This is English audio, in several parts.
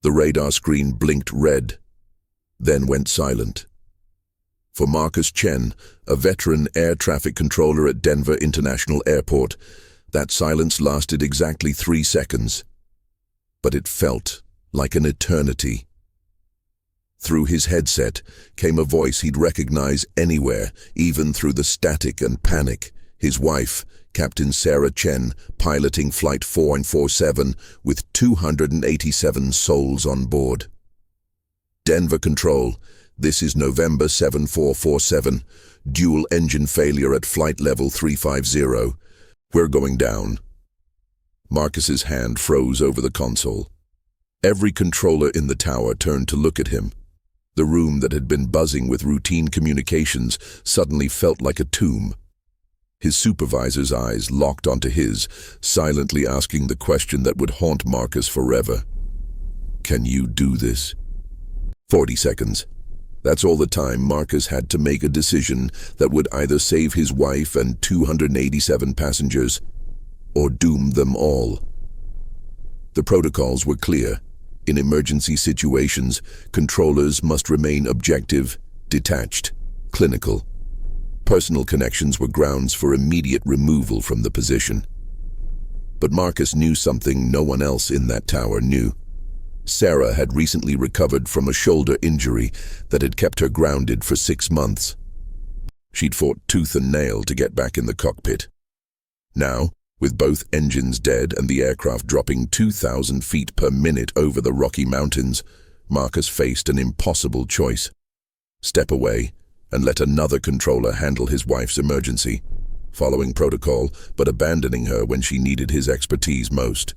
The radar screen blinked red, then went silent. For Marcus Chen, a veteran air traffic controller at Denver International Airport, that silence lasted exactly 3 seconds. But it felt like an eternity. Through his headset came a voice he'd recognize anywhere, even through the static and panic. His wife, Captain Sarah Chen, piloting Flight 447 with 287 souls on board. Denver Control, this is November 7447, dual engine failure at flight level 350. We're going down. Marcus's hand froze over the console. Every controller in the tower turned to look at him. The room that had been buzzing with routine communications suddenly felt like a tomb. His supervisor's eyes locked onto his, silently asking the question that would haunt Marcus forever. Can you do this? 40 seconds. That's all the time Marcus had to make a decision that would either save his wife and 287 passengers, or doom them all. The protocols were clear. In emergency situations, controllers must remain objective, detached, clinical. Personal connections were grounds for immediate removal from the position. But Marcus knew something no one else in that tower knew. Sarah had recently recovered from a shoulder injury that had kept her grounded for 6 months. She'd fought tooth and nail to get back in the cockpit. Now, with both engines dead and the aircraft dropping 2,000 feet per minute over the Rocky Mountains, Marcus faced an impossible choice. Step away and let another controller handle his wife's emergency, following protocol but abandoning her when she needed his expertise most.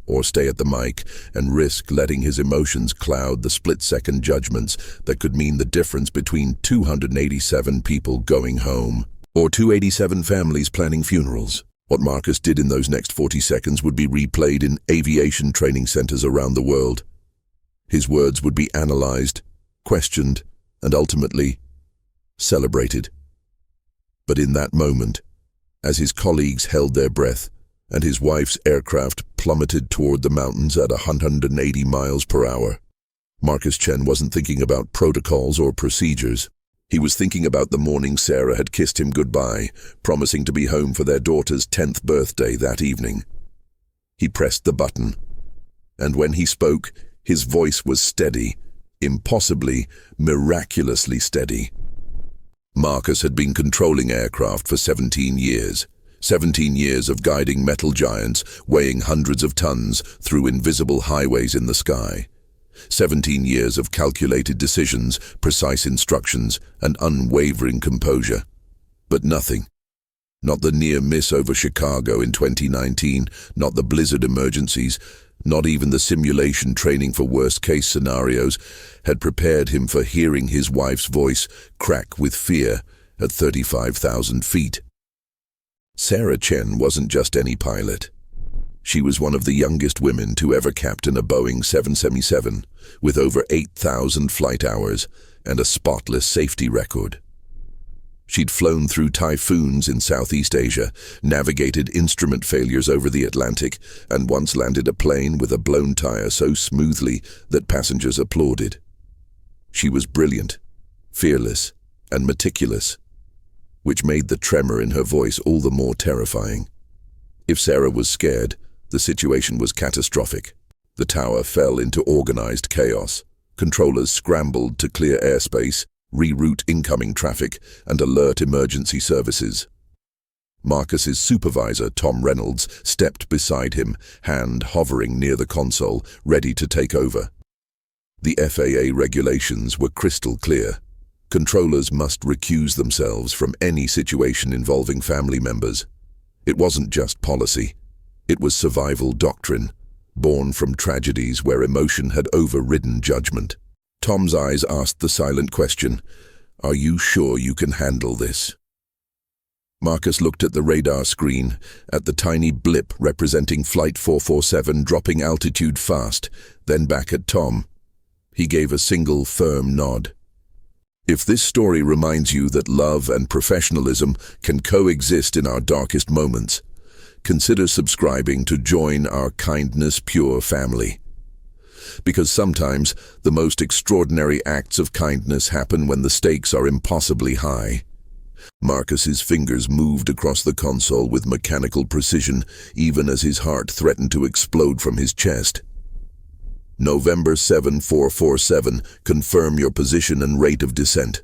Or stay at the mic and risk letting his emotions cloud the split-second judgments that could mean the difference between 287 people going home or 287 families planning funerals. What Marcus did in those next 40 seconds would be replayed in aviation training centers around the world. His words would be analyzed, questioned, and ultimately celebrated. But in that moment, as his colleagues held their breath and his wife's aircraft plummeted toward the mountains at 180 miles per hour, Marcus Chen wasn't thinking about protocols or procedures. He was thinking about the morning Sarah had kissed him goodbye, promising to be home for their daughter's 10th birthday that evening. He pressed the button, and when he spoke, his voice was steady, impossibly, miraculously steady. Marcus had been controlling aircraft for 17 years. 17 years of guiding metal giants weighing hundreds of tons through invisible highways in the sky. 17 years of calculated decisions, precise instructions, and unwavering composure. But nothing. Not the near miss over Chicago in 2019, not the blizzard emergencies, not even the simulation training for worst-case scenarios had prepared him for hearing his wife's voice crack with fear at 35,000 feet. Sarah Chen wasn't just any pilot. She was one of the youngest women to ever captain a Boeing 777, with over 8,000 flight hours and a spotless safety record. She'd flown through typhoons in Southeast Asia, navigated instrument failures over the Atlantic, and once landed a plane with a blown tire so smoothly that passengers applauded. She was brilliant, fearless, and meticulous, which made the tremor in her voice all the more terrifying. If Sarah was scared, the situation was catastrophic. The tower fell into organized chaos. Controllers scrambled to clear airspace, reroute incoming traffic, and alert emergency services. Marcus's supervisor, Tom Reynolds, stepped beside him, hand hovering near the console, ready to take over. The FAA regulations were crystal clear. Controllers must recuse themselves from any situation involving family members. It wasn't just policy. It was survival doctrine, born from tragedies where emotion had overridden judgment. Tom's eyes asked the silent question, "Are you sure you can handle this?" Marcus looked at the radar screen, at the tiny blip representing Flight 447 dropping altitude fast, then back at Tom. He gave a single firm nod. If this story reminds you that love and professionalism can coexist in our darkest moments, consider subscribing to join our Kindness Pure family. because sometimes the most extraordinary acts of kindness happen when the stakes are impossibly high. Marcus's fingers moved across the console with mechanical precision, even as his heart threatened to explode from his chest. November 7447, confirm your position and rate of descent.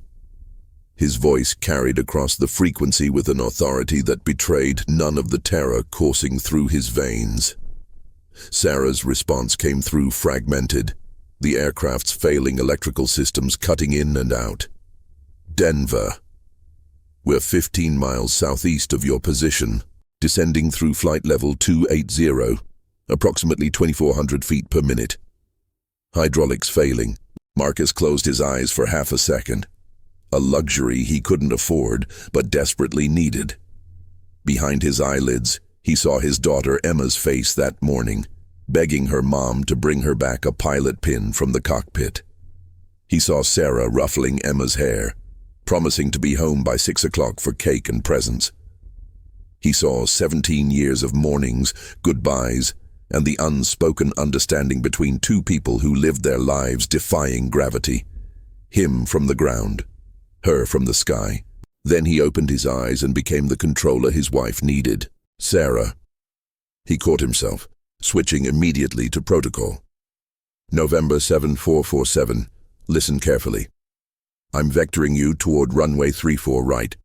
His voice carried across the frequency with an authority that betrayed none of the terror coursing through his veins. Sarah's response came through fragmented, the aircraft's failing electrical systems cutting in and out. Denver. We're 15 miles southeast of your position, descending through flight level 280, approximately 2,400 feet per minute. Hydraulics failing. Marcus closed his eyes for half a second. A luxury he couldn't afford, but desperately needed. Behind his eyelids, he saw his daughter Emma's face that morning, begging her mom to bring her back a pilot pin from the cockpit. He saw Sarah ruffling Emma's hair, promising to be home by 6 o'clock for cake and presents. He saw 17 years of mornings, goodbyes, and the unspoken understanding between two people who lived their lives defying gravity. Him from the ground, her from the sky. Then he opened his eyes and became the controller his wife needed. Sarah. He caught himself, switching immediately to protocol. November 7447. Listen carefully. I'm vectoring you toward runway 34 right.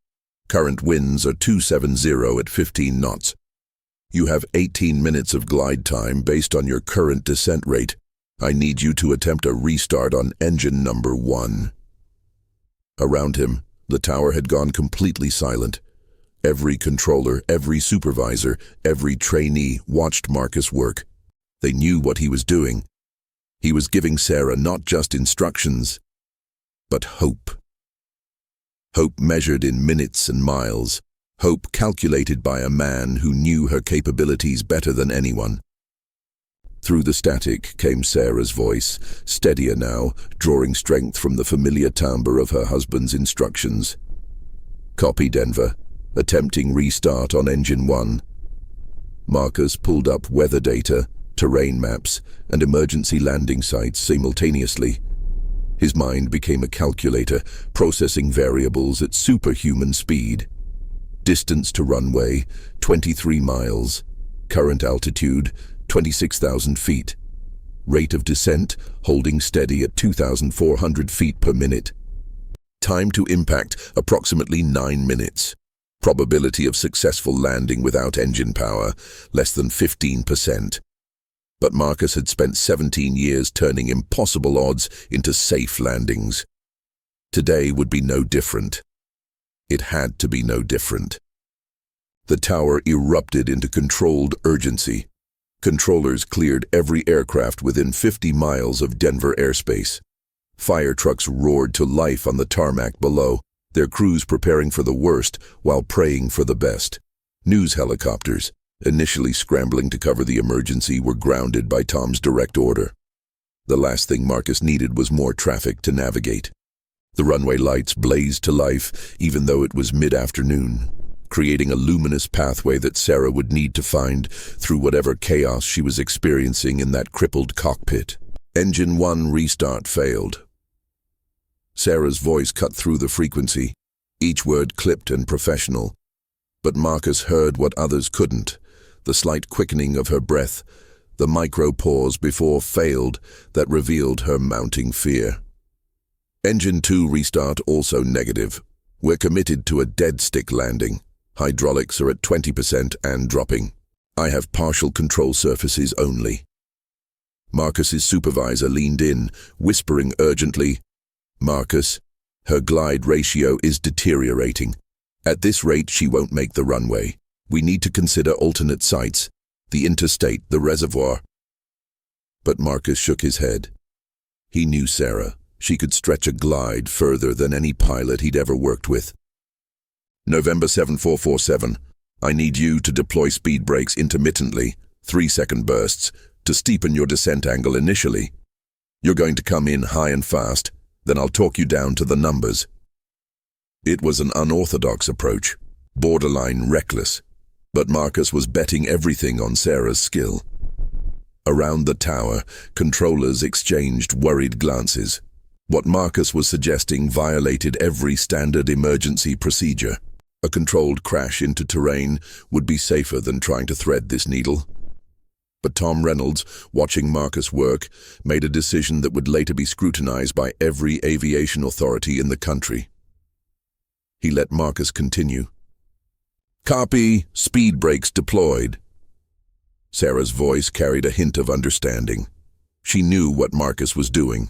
Current winds are 270 at 15 knots. You have 18 minutes of glide time based on your current descent rate. I need you to attempt a restart on engine number 1. Around him, the tower had gone completely silent. Every controller, every supervisor, every trainee watched Marcus work. They knew what he was doing. He was giving Sarah not just instructions, but hope. Hope measured in minutes and miles. Hope calculated by a man who knew her capabilities better than anyone. Through the static came Sarah's voice, steadier now, drawing strength from the familiar timbre of her husband's instructions. Copy, Denver. Attempting restart on engine 1. Marcus pulled up weather data, terrain maps, and emergency landing sites simultaneously. His mind became a calculator, processing variables at superhuman speed. Distance to runway, 23 miles. Current altitude, 26,000 feet. Rate of descent, holding steady at 2,400 feet per minute. Time to impact, approximately 9 minutes. Probability of successful landing without engine power, less than 15%. But Marcus had spent 17 years turning impossible odds into safe landings. Today would be no different. It had to be no different. The tower erupted into controlled urgency. Controllers cleared every aircraft within 50 miles of Denver airspace. Fire trucks roared to life on the tarmac below, their crews preparing for the worst while praying for the best. News helicopters, initially scrambling to cover the emergency, were grounded by Tom's direct order. The last thing Marcus needed was more traffic to navigate. The runway lights blazed to life, even though it was mid-afternoon, creating a luminous pathway that Sarah would need to find through whatever chaos she was experiencing in that crippled cockpit. Engine 1 restart failed. Sarah's voice cut through the frequency, each word clipped and professional. But Marcus heard what others couldn't, the slight quickening of her breath, the micro-pause before failed that revealed her mounting fear. Engine 2 restart also negative. We're committed to a dead-stick landing. Hydraulics are at 20% and dropping. I have partial control surfaces only. Marcus's supervisor leaned in, whispering urgently, Marcus, her glide ratio is deteriorating. At this rate, she won't make the runway. We need to consider alternate sites, the interstate, the reservoir. But Marcus shook his head. He knew Sarah. She could stretch a glide further than any pilot he'd ever worked with. November 7447. I need you to deploy speed brakes intermittently, 3-second bursts, to steepen your descent angle initially. You're going to come in high and fast, then I'll talk you down to the numbers. It was an unorthodox approach, borderline reckless, but Marcus was betting everything on Sarah's skill. Around the tower, controllers exchanged worried glances. What Marcus was suggesting violated every standard emergency procedure. A controlled crash into terrain would be safer than trying to thread this needle. But Tom Reynolds, watching Marcus work, made a decision that would later be scrutinized by every aviation authority in the country. He let Marcus continue. "Copy, speed brakes deployed." Sarah's voice carried a hint of understanding. She knew what Marcus was doing.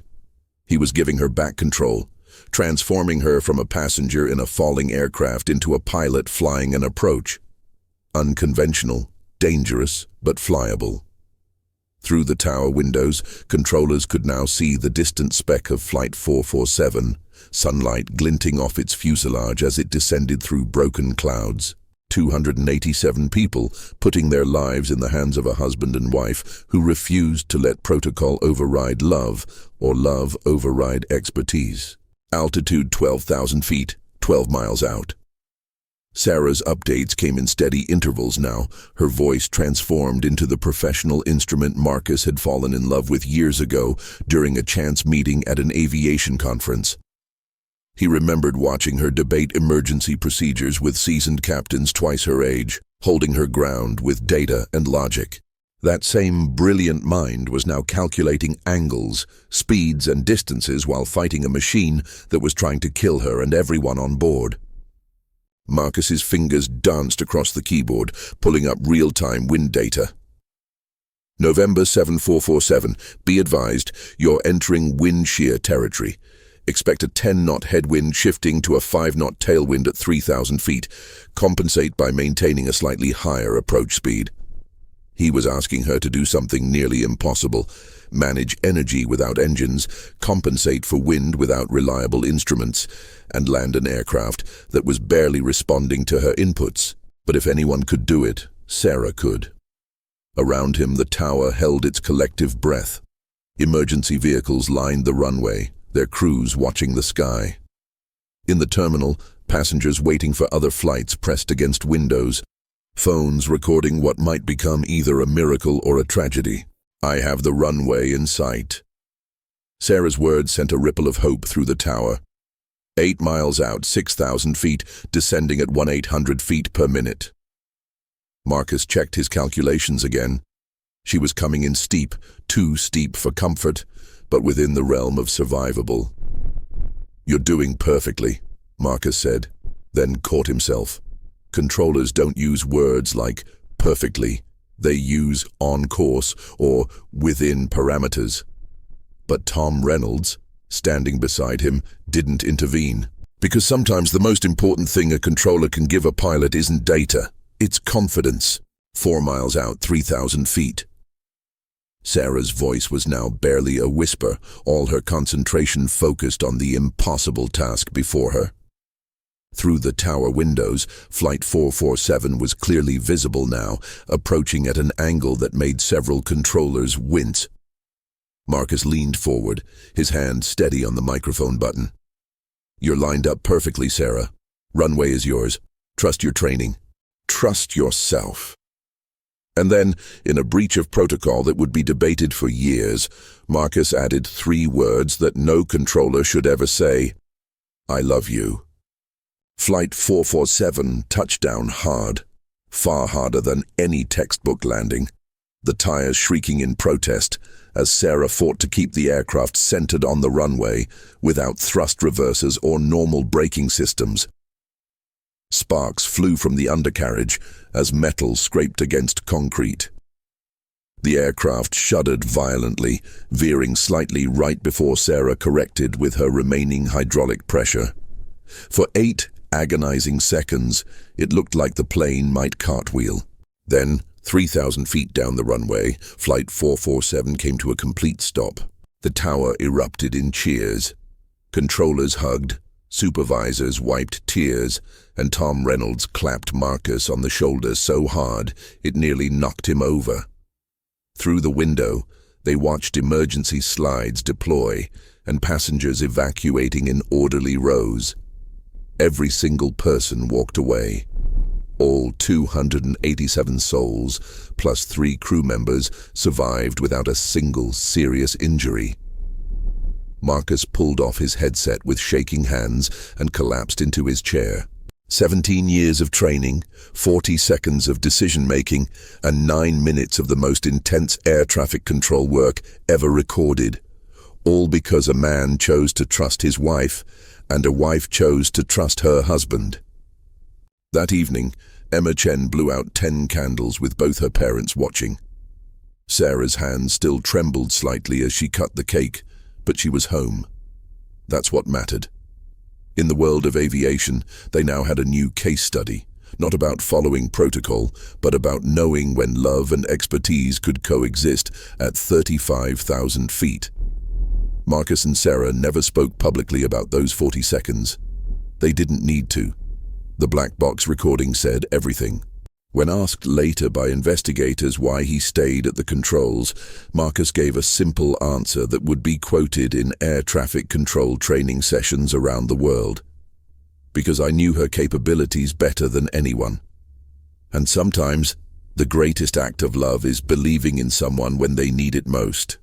He was giving her back control, transforming her from a passenger in a falling aircraft into a pilot flying an approach. Unconventional, dangerous, but flyable. Through the tower windows, controllers could now see the distant speck of Flight 447, sunlight glinting off its fuselage as it descended through broken clouds. 287 people putting their lives in the hands of a husband and wife who refused to let protocol override love or love override expertise. Altitude 12,000 feet, 12 miles out. Sarah's updates came in steady intervals now, her voice transformed into the professional instrument Marcus had fallen in love with years ago during a chance meeting at an aviation conference. He remembered watching her debate emergency procedures with seasoned captains twice her age, holding her ground with data and logic. That same brilliant mind was now calculating angles, speeds, and distances while fighting a machine that was trying to kill her and everyone on board. Marcus's fingers danced across the keyboard, pulling up real-time wind data. November 7447, be advised, you're entering wind shear territory. Expect a 10-knot headwind shifting to a 5-knot tailwind at 3,000 feet. Compensate by maintaining a slightly higher approach speed. He was asking her to do something nearly impossible. Manage energy without engines, compensate for wind without reliable instruments, and land an aircraft that was barely responding to her inputs. But if anyone could do it, Sarah could. Around him, the tower held its collective breath. Emergency vehicles lined the runway, their crews watching the sky. In the terminal, passengers waiting for other flights pressed against windows, phones recording what might become either a miracle or a tragedy. "I have the runway in sight." Sarah's words sent a ripple of hope through the tower. 8 miles out, 6,000 feet, descending at 1,800 feet per minute. Marcus checked his calculations again. She was coming in steep, too steep for comfort, but within the realm of survivable. "You're doing perfectly," Marcus said, then caught himself. Controllers don't use words like perfectly. They use on course or within parameters. But Tom Reynolds, standing beside him, didn't intervene. Because sometimes the most important thing a controller can give a pilot isn't data, it's confidence. 4 miles out, 3,000 feet. Sarah's voice was now barely a whisper, all her concentration focused on the impossible task before her. Through the tower windows, Flight 447 was clearly visible now, approaching at an angle that made several controllers wince. Marcus leaned forward, his hand steady on the microphone button. "You're lined up perfectly, Sarah. Runway is yours. Trust your training. Trust yourself." And then, in a breach of protocol that would be debated for years, Marcus added 3 words that no controller should ever say: "I love you." Flight 447 touched down hard, far harder than any textbook landing, the tires shrieking in protest as Sarah fought to keep the aircraft centered on the runway without thrust reversers or normal braking systems. Sparks flew from the undercarriage as metal scraped against concrete. The aircraft shuddered violently, veering slightly right before Sarah corrected with her remaining hydraulic pressure. For 8 agonizing seconds, it looked like the plane might cartwheel. Then, 3,000 feet down the runway, Flight 447 came to a complete stop. The tower erupted in cheers. Controllers hugged, supervisors wiped tears, and Tom Reynolds clapped Marcus on the shoulder so hard it nearly knocked him over. Through the window, they watched emergency slides deploy and passengers evacuating in orderly rows. Every single person walked away. All 287 souls, plus 3 crew members, survived without a single serious injury. Marcus pulled off his headset with shaking hands and collapsed into his chair. 17 years of training, 40 seconds of decision-making, and 9 minutes of the most intense air traffic control work ever recorded. All because a man chose to trust his wife, and a wife chose to trust her husband. That evening, Emma Chen blew out 10 candles with both her parents watching. Sarah's hands still trembled slightly as she cut the cake, but she was home. That's what mattered. In the world of aviation, they now had a new case study, not about following protocol, but about knowing when love and expertise could coexist at 35,000 feet. Marcus and Sarah never spoke publicly about those 40 seconds. They didn't need to. The black box recording said everything. When asked later by investigators why he stayed at the controls, Marcus gave a simple answer that would be quoted in air traffic control training sessions around the world. Because I knew her capabilities better than anyone. And sometimes, the greatest act of love is believing in someone when they need it most.